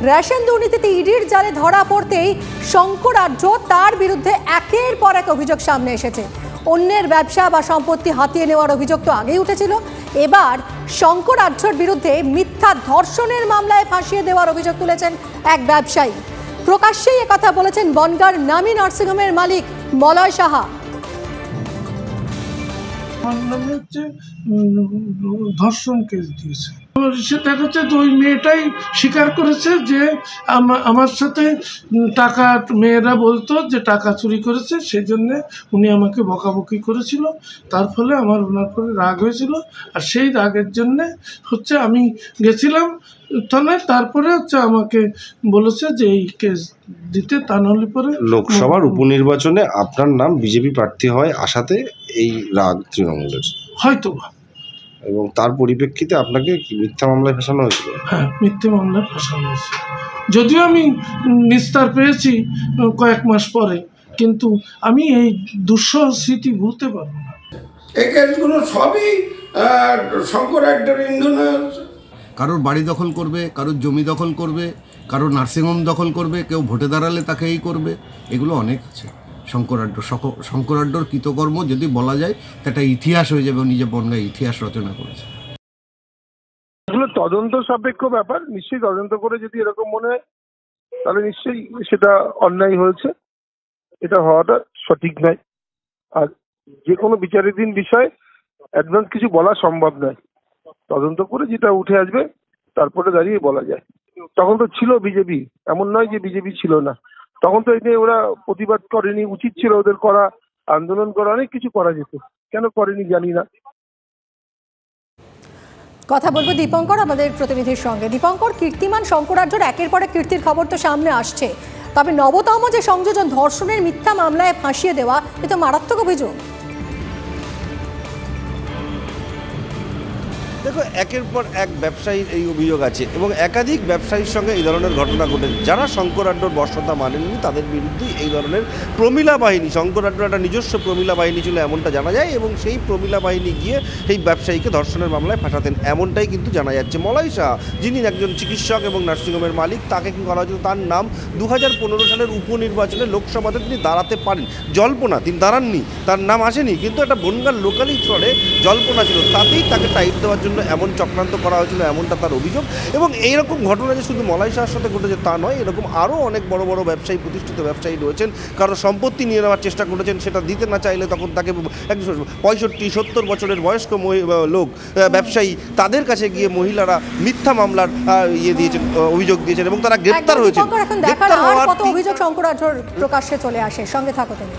Ration দুর্নীতিতে ইডির জালে ধরা পড়তেই শঙ্কর আঢ্য তার বিরুদ্ধে একের পর এক অভিযোগ সামনে এসেছে। অন্যের ব্যবসা বা সম্পত্তি হাতিয়ে নেওয়ার অভিযোগ তো আগেই উঠেছিল, এবার শঙ্কর আঢ্যর বিরুদ্ধে মিথ্যা ধর্ষণের মামলায় ফাঁসিয়ে দেওয়ার অভিযোগ তুলেছেন এক ব্যবসায়ী। প্রকাশ্যেই একথা বলেছেন বনগাঁর নামী নার্সিংহোমের মালিক মলয় সাহা। ধর্ষণ কেস দিয়েছে, সেটা হচ্ছে ওই মেয়েটাই স্বীকার করেছে যে আমার সাথে টাকা, মেয়েরা বলতো যে টাকা চুরি করেছে, সেই জন্যে উনি আমাকে বকাবকি করেছিল, তার ফলে আমার ওনার পরে রাগ হয়েছিল। আর সেই রাগের জন্যে হচ্ছে আমি গেছিলাম থানায়, তারপরে হচ্ছে আমাকে বলেছে যে এই কেস দিতে, তা নাহলে পরে লোকসভার উপনির্বাচনে আপনার নাম বিজেপি প্রার্থী হয় আশাতে এই রাগ তৃণমূলের হয়তো, এবং তার পরিপ্রেক্ষিতে আপনাকে মিথ্যা মামলায় ফাঁসানো হয়েছিল। হ্যাঁ, মিথ্যে মামলায় ফাঁসানো হয়েছে। যদিও আমি নিস্তার পেয়েছি কয়েক মাস পরে, কিন্তু আমি এই দুঃসহ স্মৃতি ভুলতে পারবো না। এই কেসগুলো সবই শঙ্কর আঢ্যর ইন্ধনে। কারোর বাড়ি দখল করবে, কারোর জমি দখল করবে, কারোর নার্সিংহোম দখল করবে, কেউ ভোটে দাঁড়ালে তাকে এই করবে, এগুলো অনেক আছে। শঙ্কর আঢ্যর কৃতকর্ম যদি বলা যায় একটা ইতিহাস হয়ে যাবে, নিজে বনগাঁয় ইতিহাস রচনা করেছে। এগুলো তদন্ত সাপেক্ষ ব্যাপার, নিশ্চয়ই তদন্ত করে যদি এরকম মনে হয় তাহলে নিশ্চয়ই সেটা অন্যায় হয়েছে, এটা হওয়াটা সঠিক নয়। আর যে কোনো বিচারাধীন বিষয় অ্যাডভান্স কিছু বলা সম্ভব নয়, তদন্ত করে যেটা উঠে আসবে তারপরে দাঁড়িয়ে বলা যায়। তখন তো ছিল বিজেপি, এমন নয় যে বিজেপি ছিল না, তখন তো এটা ওরা প্রতিবাদ করেনি, উচিত ছিল ওদের করা, আন্দোলন করা, অনেক কিছু করা যেত, কেন করেনি জানি না। কথা বলবো দীপঙ্কর আমাদের প্রতিনিধির সঙ্গে। দীপঙ্কর, কীর্তিমান শঙ্কর আঢ্যর একের পর এক কীর্তির খবর তো সামনে আসছে, তবে নবতম যে সংযোজন ধর্ষণের মিথ্যা মামলায় ফাঁসিয়ে দেওয়া, এ তো মারাত্মক অভিযোগ। দেখো, একের পর এক ব্যবসায়ীর এই অভিযোগ আছে এবং একাধিক ব্যবসায়ীর সঙ্গে এই ধরনের ঘটনা ঘটেছে। যারা শঙ্কর আঢ্যর বর্ষতা মানেননি তাদের বিরুদ্ধেই এই ধরনের প্রমিলা বাহিনী, শঙ্কর আঢ্যর একটা নিজস্ব প্রমিলা বাহিনী ছিল এমনটা জানা যায়, এবং সেই প্রমিলা বাহিনী গিয়ে এই ব্যবসায়ীকে ধর্ষণের মামলায় ফাঁসাতেন এমনটাই কিন্তু জানা যাচ্ছে। মলয় শাহ, যিনি একজন চিকিৎসক এবং নার্সিংহোমের মালিক, তাকে কি বলা হয়েছিল, তার নাম 2015 সালের উপনির্বাচনে লোকসভাতে তিনি দাঁড়াতে পারেন, জল্পনা, তিনি দাঁড়াননি, তার নাম আসেনি, কিন্তু একটা বনগাঁর লোকালি স্তরে জল্পনা ছিল, তাতেই তাকে টাইট দেওয়ার জন্য এমন চক্রান্ত করা হয়েছিল, এমনটা তার অভিযোগ। এবং এইরকম ঘটনা যে শুধু মলয় শাহের সাথে ঘটেছে তা নয়, এরকম আরও অনেক বড় বড় ব্যবসায়ী, প্রতিষ্ঠিত ব্যবসায়ী রয়েছেন, কারো সম্পত্তি নিয়ে নেওয়ার চেষ্টা করেছেন, সেটা দিতে না চাইলে তখন তাকে 65-70 বছরের বয়স্ক লোক ব্যবসায়ী, তাদের কাছে গিয়ে মহিলারা মিথ্যা মামলার দিয়েছেন, অভিযোগ দিয়েছেন, এবং তারা গ্রেপ্তার হয়েছেন। অভিযোগ শঙ্কর আঢ্যর প্রকাশ্যে চলে আসে, সঙ্গে থাকো তুমি।